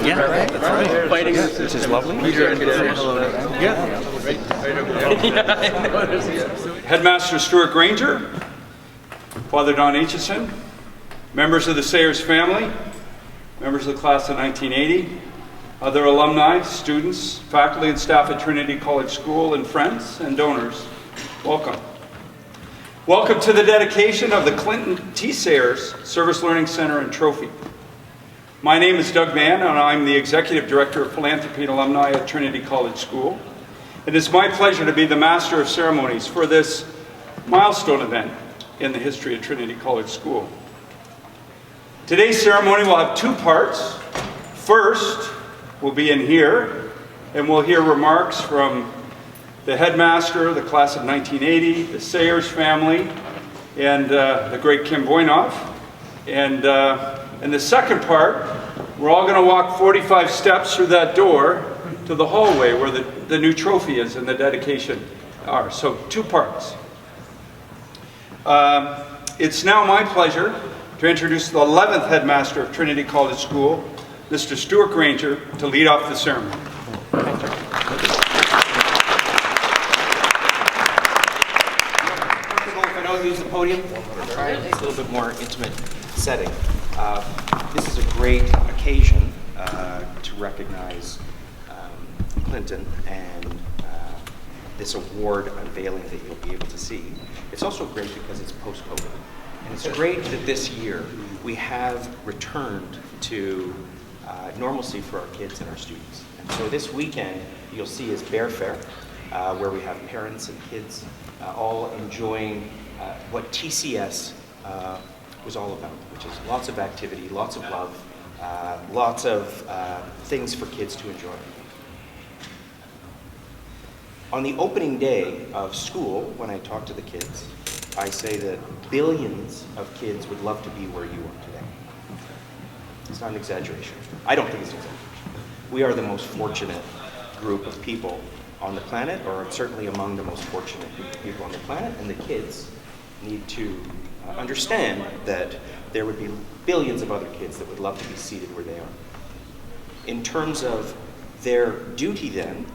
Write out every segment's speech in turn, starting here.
Yeah, that's right. Fighting, which is lovely. Headmaster Stuart Grainger, Father Don Aitcheson, members of the Sayers family, members of the class of 1980, other alumni, students, faculty and staff at Trinity College School, and friends and donors, welcome. Welcome to the dedication of the Clinton Sayers Service Learning Center and Trophy. My name is Doug Mann, and I'm the Executive Director of Philanthropy and Alumni at Trinity College School. It is my pleasure to be the Master of Ceremonies for this milestone event in the history of Trinity College School. Today's ceremony will have two parts. First, we'll be in here, and we'll hear remarks from the headmaster, the class of 1980, the Sayers family, and the great Kim Vojnov. And in the second part, we're all going to walk 45 steps through that door to the hallway where the new trophy is and the dedication are. So two parts. It's now my pleasure to introduce the 11th headmaster of Trinity College School, Mr. Stuart Grainger, to lead off the ceremony. Use the podium. It's a little bit more intimate setting. This is a great occasion to recognize Clinton and this award unveiling that you'll be able to see. It's also great because it's post-COVID. And it's great that this year we have returned to normalcy for our kids and our students. And so this weekend you'll see is Bear Fair, where we have parents and kids all enjoying what TCS was all about, which is lots of activity, lots of love, lots of things for kids to enjoy. On the opening day of school, when I talk to the kids, I say that billions of kids would love to be where you are today. It's not an exaggeration. I don't think it's an exaggeration. We are the most fortunate group of people on the planet, or certainly among the most fortunate group of people on the planet, and the kids need to understand that there would be billions of other kids that would love to be seated where they are. In terms of their duty then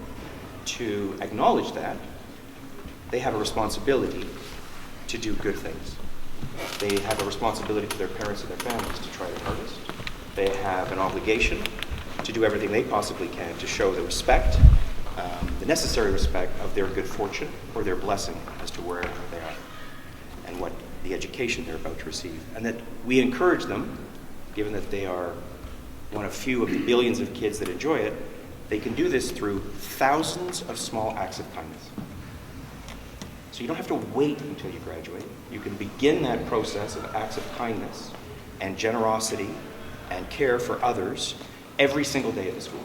to acknowledge that, they have a responsibility to do good things. They have a responsibility to their parents and their families to try their hardest. They have an obligation to do everything they possibly can to show the respect, the necessary respect of their good fortune or their blessing as to wherever they are and what the education they're about to receive. And that we encourage them, given that they are one of few of the billions of kids that enjoy it, they can do this through thousands of small acts of kindness. So you don't have to wait until you graduate. You can begin that process of acts of kindness and generosity and care for others every single day at the school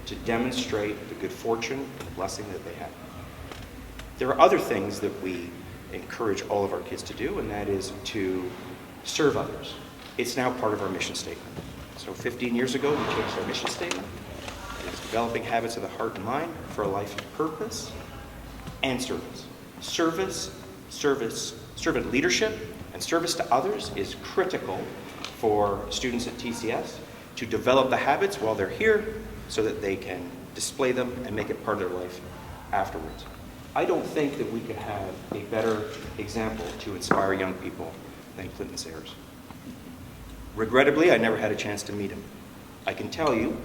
to demonstrate the good fortune and the blessing that they have. There are other things that we encourage all of our kids to do, and that is to serve others. It's now part of our mission statement. So 15 years ago, we changed our mission statement. It's developing habits of the heart and mind for a life of purpose and service. Servant leadership and service to others is critical for students at TCS to develop the habits while they're here so that they can display them and make it part of their life afterwards. I don't think that we could have a better example to inspire young people than Clinton Sayers. Regrettably, I never had a chance to meet him. I can tell you,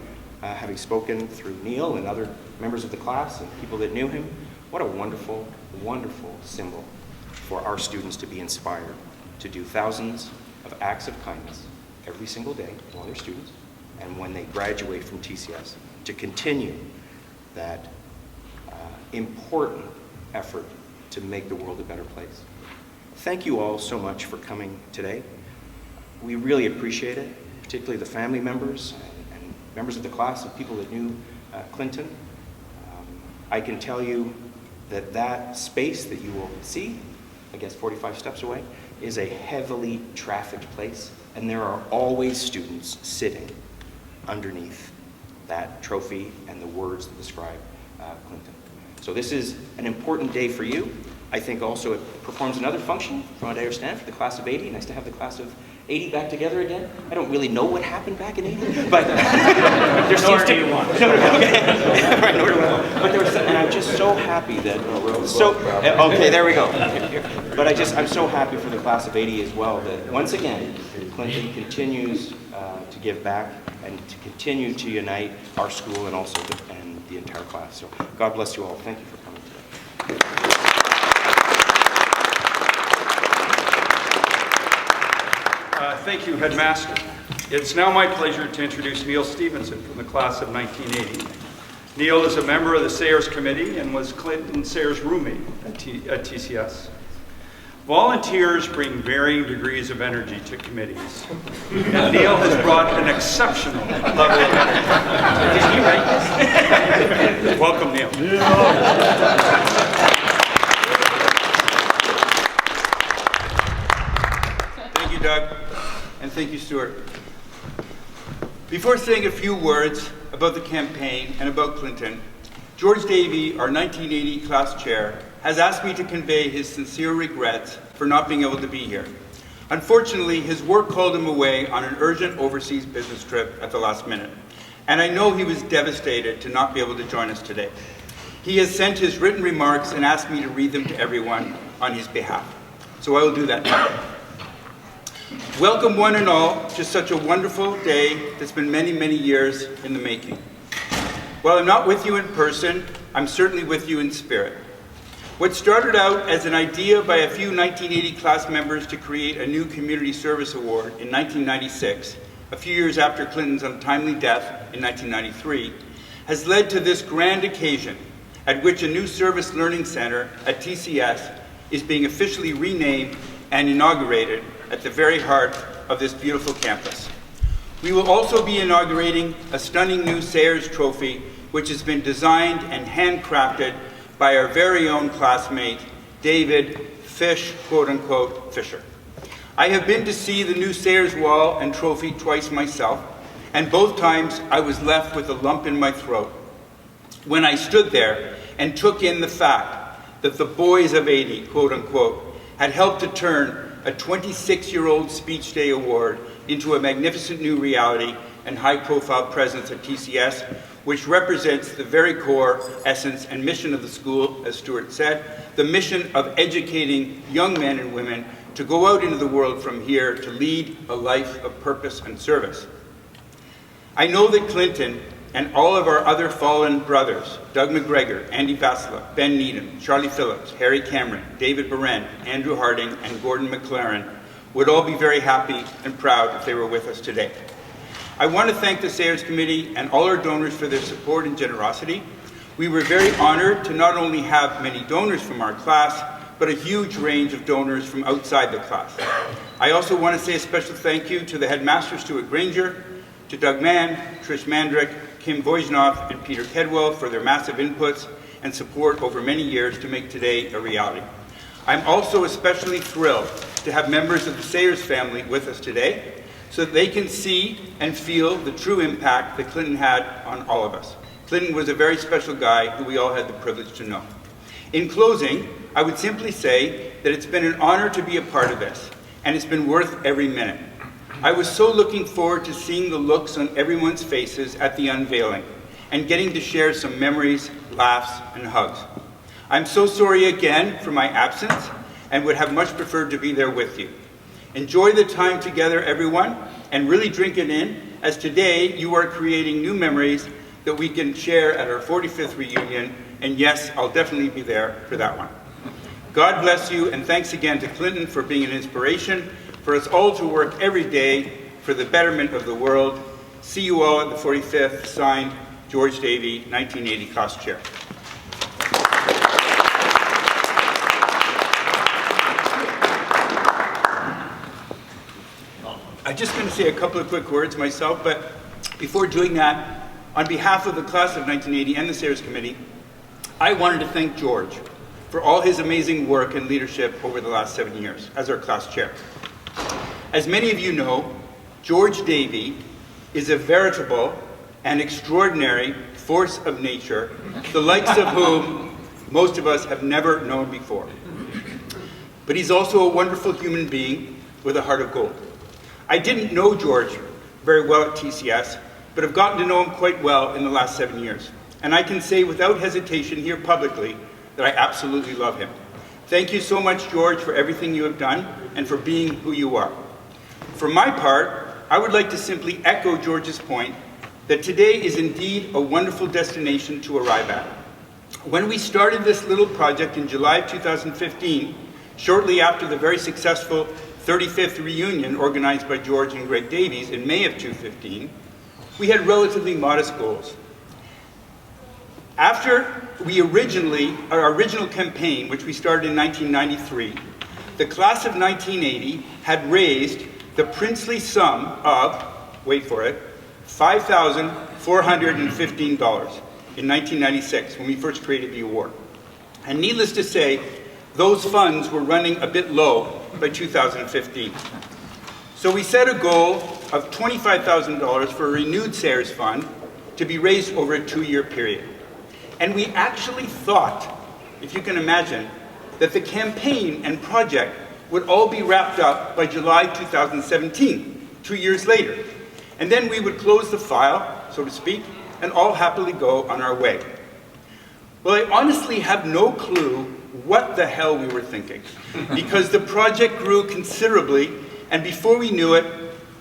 having spoken through Neil and other members of the class and people that knew him, what a wonderful, wonderful symbol for our students to be inspired to do thousands of acts of kindness every single day while they're students, and when they graduate from TCS, to continue that important effort to make the world a better place. Thank you all so much for coming today. We really appreciate it, particularly the family members and members of the class and people that knew Clinton. I can tell you that that space that you will see, I guess 45 steps away, is a heavily trafficked place, and there are always students sitting underneath that trophy and the words that describe Clinton. So this is an important day for you. I think also it performs another function, from what I understand, for the class of 80. Nice to have the class of 80 back together again. I don't really know what happened back in 80, but there seems to be one. Right, nor do I. But there was, and I'm just so happy that. Okay, there we go. But I'm so happy for the class of '80 as well that once again, Clinton continues to give back and to continue to unite our school and also the entire class. So God bless you all. Thank you for coming today. Thank you, Headmaster. It's now my pleasure to introduce Neil Stephenson from the class of 1980. Neil is a member of the Sayers Committee and was Clinton Sayers' roommate at TCS. Volunteers bring varying degrees of energy to committees, and Neil has brought an exceptional level of energy. Did you write this? Welcome, Neil. Thank you, Doug, and thank you, Stuart. Before saying a few words about the campaign and about Clinton, George Davie, our 1980 class chair, has asked me to convey his sincere regrets for not being able to be here. Unfortunately, his work called him away on an urgent overseas business trip at the last minute, and I know he was devastated to not be able to join us today. He has sent his written remarks and asked me to read them to everyone on his behalf, so I will do that now. Welcome one and all to such a wonderful day that's been many, many years in the making. While I'm not with you in person, I'm certainly with you in spirit. What started out as an idea by a few 1980 class members to create a new community service award in 1996, a few years after Clinton's untimely death in 1993, has led to this grand occasion at which a new service learning center at TCS is being officially renamed and inaugurated at the very heart of this beautiful campus. We will also be inaugurating a stunning new Sayers trophy, which has been designed and handcrafted by our very own classmate, David Fish, quote unquote, Fisher. I have been to see the new Sayers wall and trophy twice myself, and both times I was left with a lump in my throat when I stood there and took in the fact that the boys of 80, quote unquote, had helped to turn a 26-year-old Speech Day award into a magnificent new reality and high-profile presence at TCS, which represents the very core, essence, and mission of the school, as Stuart said, the mission of educating young men and women to go out into the world from here to lead a life of purpose and service. I know that Clinton and all of our other fallen brothers, Doug McGregor, Andy Vassila, Ben Needham, Charlie Phillips, Harry Cameron, David Beren, Andrew Harding, and Gordon McLaren, would all be very happy and proud if they were with us today. I want to thank the Sayers Committee and all our donors for their support and generosity. We were very honored to not only have many donors from our class, but a huge range of donors from outside the class. I also want to say a special thank you to the Headmaster Stuart Grainger, to Doug Mann, Trish Mandrick, Kim Vojnov, and Peter Kedwell for their massive inputs and support over many years to make today a reality. I'm also especially thrilled to have members of the Sayers family with us today so that they can see and feel the true impact that Clinton had on all of us. Clinton was a very special guy who we all had the privilege to know. In closing, I would simply say that it's been an honor to be a part of this, and it's been worth every minute. I was so looking forward to seeing the looks on everyone's faces at the unveiling and getting to share some memories, laughs, and hugs. I'm so sorry again for my absence and would have much preferred to be there with you. Enjoy the time together, everyone, and really drink it in, as today you are creating new memories that we can share at our 45th reunion, and yes, I'll definitely be there for that one. God bless you, and thanks again to Clinton for being an inspiration for us all to work every day for the betterment of the world. See you all at the 45th. Signed, George Davie, 1980 Class Chair. I'm just going to say a couple of quick words myself, but before doing that, on behalf of the class of 1980 and the Sayers Committee, I wanted to thank George for all his amazing work and leadership over the last 7 years as our class chair. As many of you know, George Davie is a veritable and extraordinary force of nature, the likes of whom most of us have never known before. But he's also a wonderful human being with a heart of gold. I didn't know George very well at TCS, but have gotten to know him quite well in the last 7 years. And I can say without hesitation here publicly that I absolutely love him. Thank you so much, George, for everything you have done and for being who you are. For my part, I would like to simply echo George's point that today is indeed a wonderful destination to arrive at. When we started this little project in July of 2015, shortly after the very successful 35th reunion organized by George and Greg Davies in May of 2015, we had relatively modest goals. After our original campaign, which we started in 1993, the class of 1980 had raised the princely sum of, wait for it, $5,415 in 1996 when we first created the award. And needless to say, those funds were running a bit low by 2015. So we set a goal of $25,000 for a renewed Sayers Fund to be raised over a 2-year period. And we actually thought, if you can imagine, that the campaign and project would all be wrapped up by July 2017, 2 years later. And then we would close the file, so to speak, and all happily go on our way. Well, I honestly have no clue what the hell we were thinking, because the project grew considerably, and before we knew it,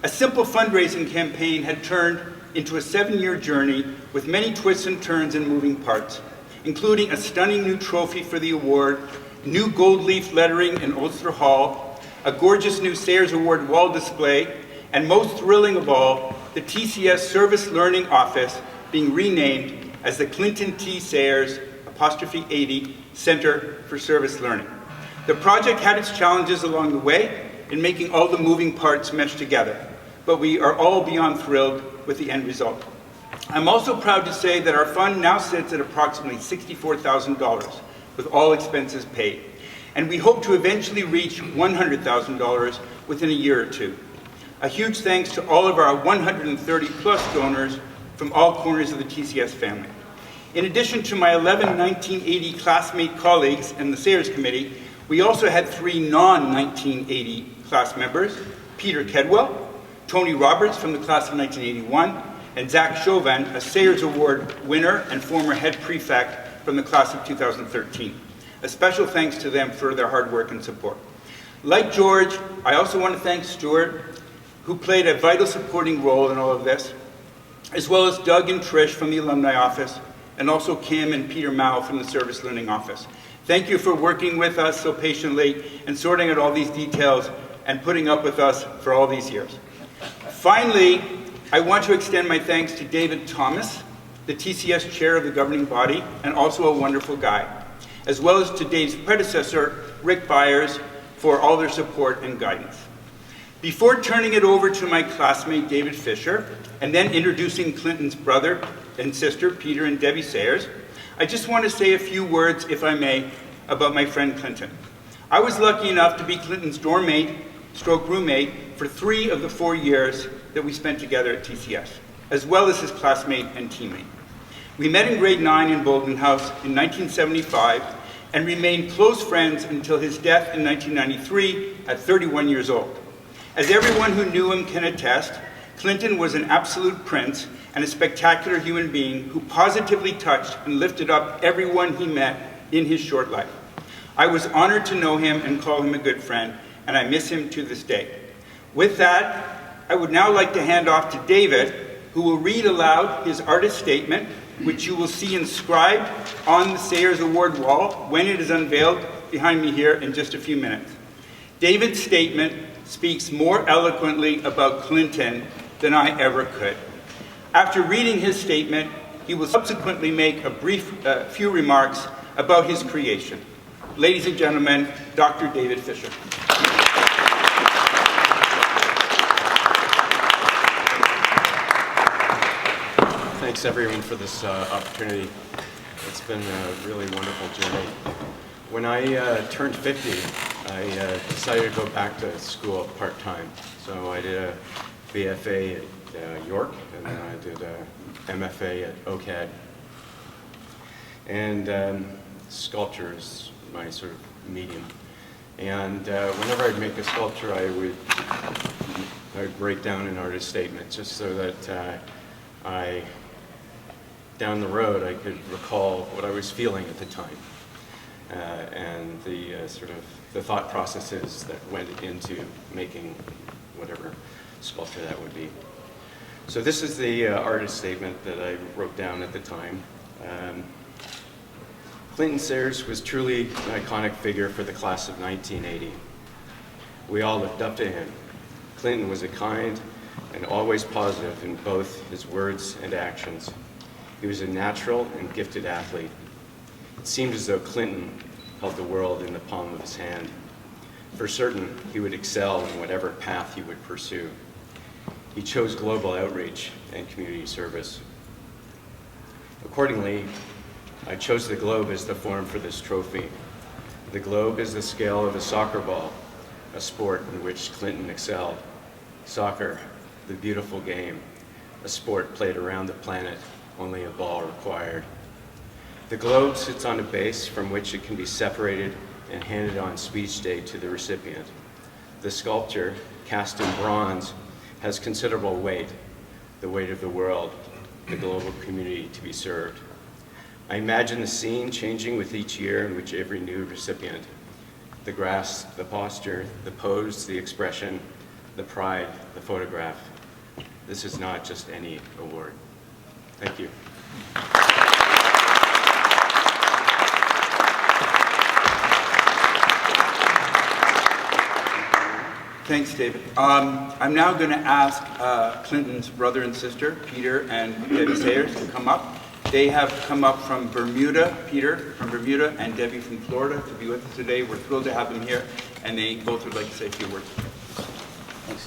a simple fundraising campaign had turned into a 7-year journey with many twists and turns and moving parts, including a stunning new trophy for the award, new gold leaf lettering in Ulster Hall, a gorgeous new Sayers Award wall display, and most thrilling of all, the TCS Service Learning Office being renamed as the Clinton T. Sayers '80 Center for Service Learning. The project had its challenges along the way in making all the moving parts mesh together, but we are all beyond thrilled with the end result. I'm also proud to say that our fund now sits at approximately $64,000 with all expenses paid, and we hope to eventually reach $100,000 within a year or two. A huge thanks to all of our 130 plus donors from all corners of the TCS family. In addition to my 11 1980 classmate colleagues in the Sayers Committee, we also had 3 non-1980 class members, Peter Kedwell, Tony Roberts from the class of 1981, and Zach Chauvin, a Sayers Award winner and former head prefect from the class of 2013. A special thanks to them for their hard work and support. Like George, I also want to thank Stuart, who played a vital supporting role in all of this, as well as Doug and Trish from the Alumni Office, and also Kim and Peter Mao from the Service Learning Office. Thank you for working with us so patiently and sorting out all these details and putting up with us for all these years. Finally, I want to extend my thanks to David Thomas, the TCS Chair of the governing body, and also a wonderful guy, as well as to Dave's predecessor, Rick Byers, for all their support and guidance. Before turning it over to my classmate, David Fisher, and then introducing Clinton's brother and sister, Peter and Debbie Sayers, I just want to say a few words, if I may, about my friend Clinton. I was lucky enough to be Clinton's dorm mate, stroke roommate, for 3 of the 4 years that we spent together at TCS, as well as his classmate and teammate. We met in grade 9 in Bolden House in 1975 and remained close friends until his death in 1993 at 31 years old. As everyone who knew him can attest, Clinton was an absolute prince and a spectacular human being who positively touched and lifted up everyone he met in his short life. I was honored to know him and call him a good friend, and I miss him to this day. With that, I would now like to hand off to David, who will read aloud his artist statement, which you will see inscribed on the Sayers Award wall when it is unveiled behind me here in just a few minutes. David's statement speaks more eloquently about Clinton than I ever could. After reading his statement, he will subsequently make a few remarks about his creation. Ladies and gentlemen, Dr. David Fisher. Thanks everyone for this opportunity. It's been a really wonderful journey. When I turned 50, I decided to go back to school part-time. So I did a BFA at York, and then I did a MFA at OCAD. And sculpture is my sort of medium. And whenever I'd make a sculpture, I would break down an artist statement just so that down the road, I could recall what I was feeling at the time, and the the thought processes that went into making whatever sculpture that would be. So this is the artist statement that I wrote down at the time. Clinton Sayers was truly an iconic figure for the class of 1980. We all looked up to him. Clinton was a kind and always positive in both his words and actions. He was a natural and gifted athlete. It seemed as though Clinton held the world in the palm of his hand. For certain, he would excel in whatever path he would pursue. He chose global outreach and community service. Accordingly, I chose the globe as the form for this trophy. The globe is the scale of a soccer ball, a sport in which Clinton excelled. Soccer, the beautiful game, a sport played around the planet, only a ball required. The globe sits on a base from which it can be separated and handed on speech day to the recipient. The sculpture, cast in bronze, has considerable weight, the weight of the world, the global community to be served. I imagine the scene changing with each year in which every new recipient, the grasp, the posture, the pose, the expression, the pride, the photograph. This is not just any award. Thank you. Thanks, David. I'm now going to ask Clinton's brother and sister, Peter and Debbie Sayers, to come up. They have come up from Bermuda, Peter from Bermuda and Debbie from Florida, to be with us today. We're thrilled to have them here, and they both would like to say a few words. Thanks.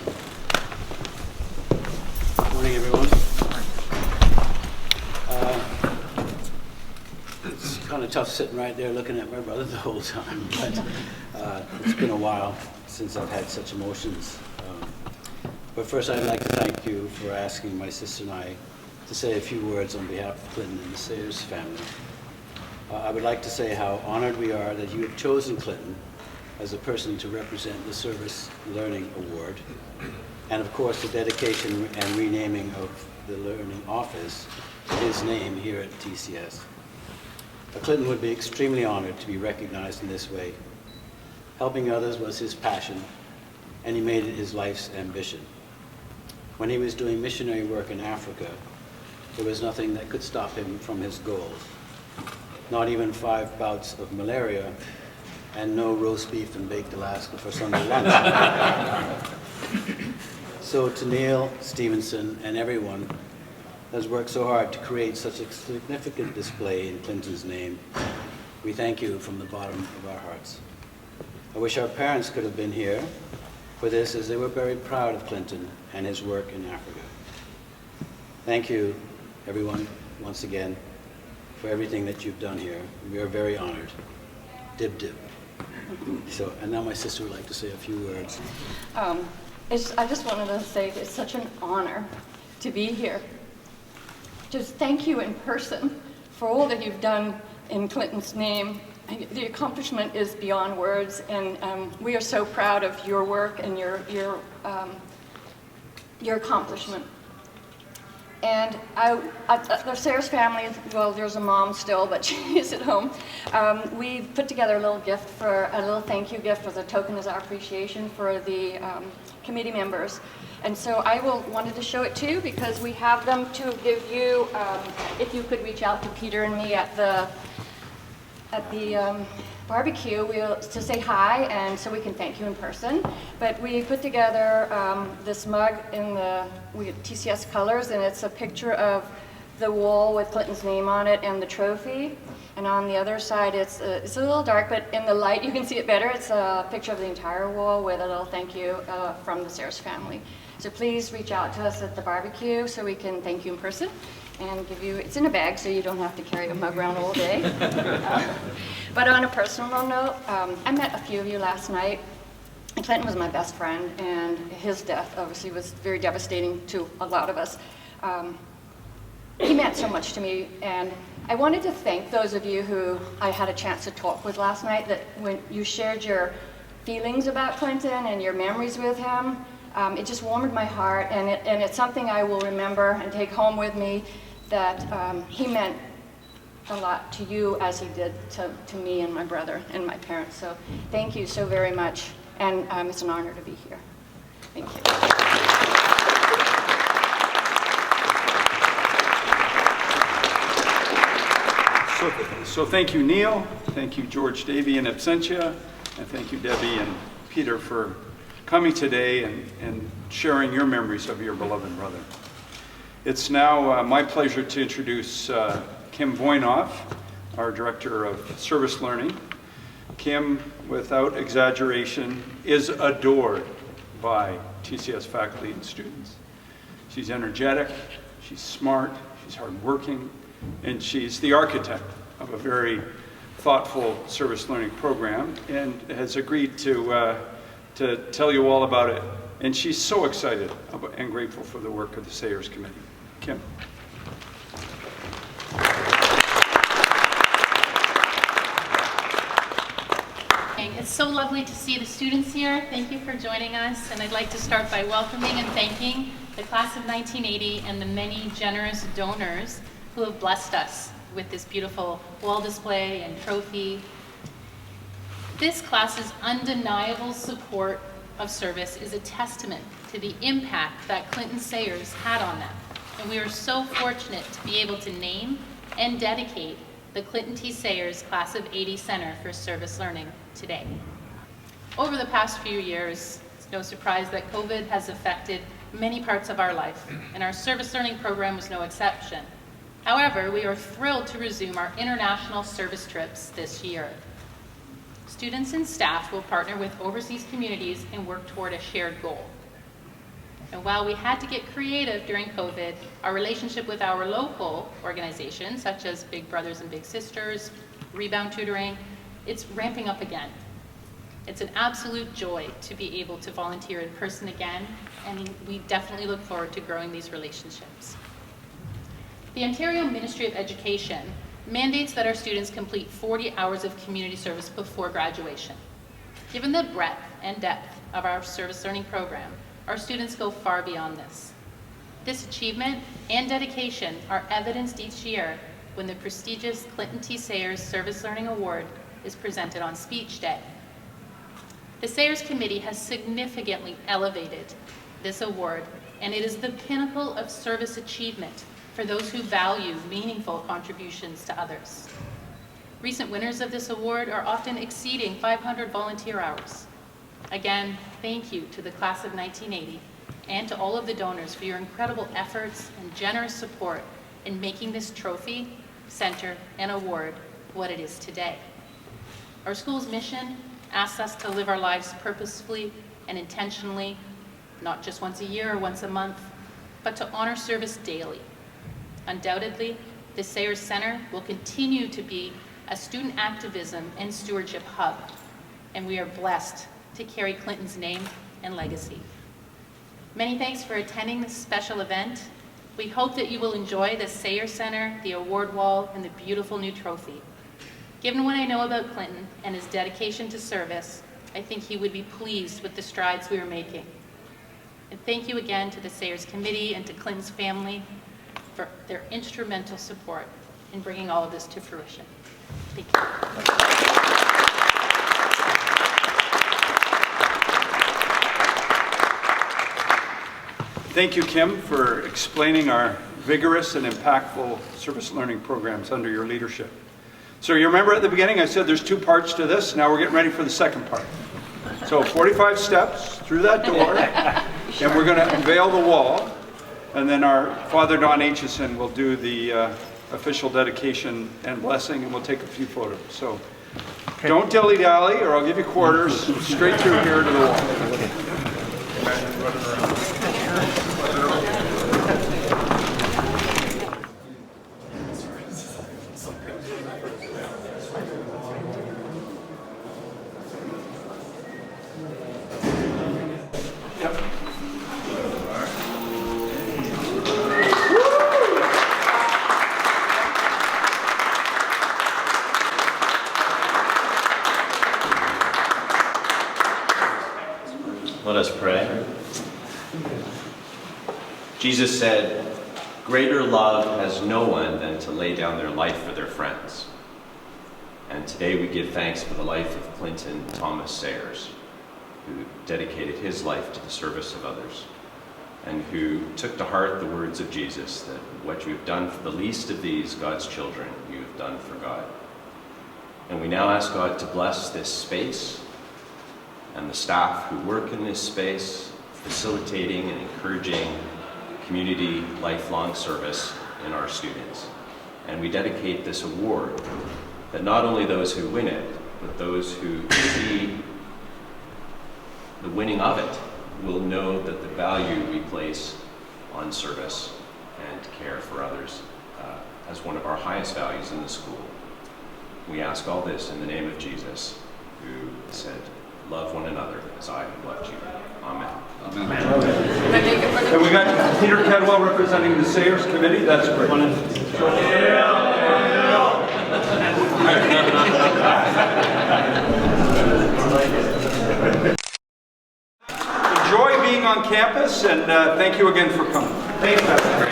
Good morning, everyone. It's kind of tough sitting right there looking at my brother the whole time, but it's been a while since I've had such emotions. But first, I'd like to thank you for asking my sister and I to say a few words on behalf of Clinton and the Sayers family. I would like to say how honored we are that you have chosen Clinton as a person to represent the Service Learning Award, and of course the dedication and renaming of the Learning Office to his name here at TCS. Clinton would be extremely honored to be recognized in this way. Helping others was his passion, and he made it his life's ambition. When he was doing missionary work in Africa, there was nothing that could stop him from his goals. Not even 5 bouts of malaria and no roast beef and baked Alaska for Sunday lunch. So to Neil Stephenson and everyone that has worked so hard to create such a significant display in Clinton's name, we thank you from the bottom of our hearts. I wish our parents could have been here for this, as they were very proud of Clinton and his work in Africa. Thank you, everyone, once again, for everything that you've done here. We are very honored. Dib dib. So, and now my sister would like to say a few words. I just wanted to say it's such an honor to be here. Just thank you in person for all that you've done in Clinton's name. The accomplishment is beyond words, and we are so proud of your work and your accomplishment. And the Sayers family, well, there's a mom still, but she's at home. We put together a little thank you gift as a token of our appreciation for the committee members. And so I wanted to show it to you because we have them to give you, if you could reach out to Peter and me at the barbecue to say hi, and so we can thank you in person. But we put together this mug in TCS colors, and it's a picture of the wall with Clinton's name on it and the trophy. And on the other side, it's a little dark, but in the light you can see it better. It's a picture of the entire wall with a little thank you from the Sayers family. So please reach out to us at the barbecue so we can thank you in person and give you, it's in a bag so you don't have to carry a mug around all day. But on a personal note, I met a few of you last night. Clinton was my best friend, and his death obviously was very devastating to a lot of us. He meant so much to me, and I wanted to thank those of you who I had a chance to talk with last night, that when you shared your feelings about Clinton and your memories with him, it just warmed my heart, and it's something I will remember and take home with me, that he meant a lot to you as he did to me and my brother and my parents. So thank you so very much, and it's an honor to be here. Thank you. So thank you, Neil. Thank you, George, Davie in absentia. And thank you, Debbie and Peter, for coming today and sharing your memories of your beloved brother. It's now my pleasure to introduce Kim Vojnov, our Director of Service Learning. Kim, without exaggeration, is adored by TCS faculty and students. She's energetic, she's smart, she's hardworking, and she's the architect of a very thoughtful service learning program, and has agreed to tell you all about it. And she's so excited and grateful for the work of the Sayers Committee. Kim. It's so lovely to see the students here. Thank you for joining us, and I'd like to start by welcoming and thanking the class of 1980 and the many generous donors who have blessed us with this beautiful wall display and trophy. This class's undeniable support of service is a testament to the impact that Clinton Sayers had on them, and we are so fortunate to be able to name and dedicate the Clinton T. Sayers Class of '80 Center for Service Learning today. Over the past few years, it's no surprise that COVID has affected many parts of our life, and our service learning program was no exception. However, we are thrilled to resume our international service trips this year. Students and staff will partner with overseas communities and work toward a shared goal. And while we had to get creative during COVID, our relationship with our local organizations, such as Big Brothers and Big Sisters, Rebound Tutoring, it's ramping up again. It's an absolute joy to be able to volunteer in person again, and we definitely look forward to growing these relationships. The Ontario Ministry of Education mandates that our students complete 40 hours of community service before graduation. Given the breadth and depth of our service learning program, our students go far beyond this. This achievement and dedication are evidenced each year when the prestigious Clinton T. Sayers Service Learning Award is presented on Speech Day. The Sayers Committee has significantly elevated this award, and it is the pinnacle of service achievement for those who value meaningful contributions to others. Recent winners of this award are often exceeding 500 volunteer hours. Again, thank you to the class of 1980 and to all of the donors for your incredible efforts and generous support in making this trophy, center, and award what it is today. Our school's mission asks us to live our lives purposefully and intentionally, not just once a year or once a month, but to honor service daily. Undoubtedly, the Sayers Center will continue to be a student activism and stewardship hub, and we are blessed to carry Clinton's name and legacy. Many thanks for attending this special event. We hope that you will enjoy the Sayers Center, the award wall, and the beautiful new trophy. Given what I know about Clinton and his dedication to service, I think he would be pleased with the strides we are making. And thank you again to the Sayers Committee and to Clinton's family for their instrumental support in bringing all of this to fruition. Thank you. Thank you, Kim, for explaining our vigorous and impactful service learning programs under your leadership. So you remember at the beginning I said there's two parts to this. Now we're getting ready for the second part. So 45 steps through that door, and we're going to unveil the wall, and then our Father Don Aitcheson will do the official dedication and blessing, and we'll take a few photos. So don't dilly-dally, or I'll give you quarters straight through here to the wall. Let us pray. Jesus said, "Greater love has no one than to lay down their life for their friends." And today we give thanks for the life of Clinton Thomas Sayers, who dedicated his life to the service of others, and who took to heart the words of Jesus that what you have done for the least of these, God's children, you have done for God. And we now ask God to bless this space and the staff who work in this space, facilitating and encouraging community lifelong service in our students. And we dedicate this award that not only those who win it, but those who see the winning of it will know that the value we place on service and care for others as one of our highest values in the school. We ask all this in the name of Jesus, who said, "Love one another as I have loved you." Amen. And we got Peter Kedwell representing the Sayers Committee. That's great. Enjoy being on campus, and thank you again for coming. Thanks, Pastor.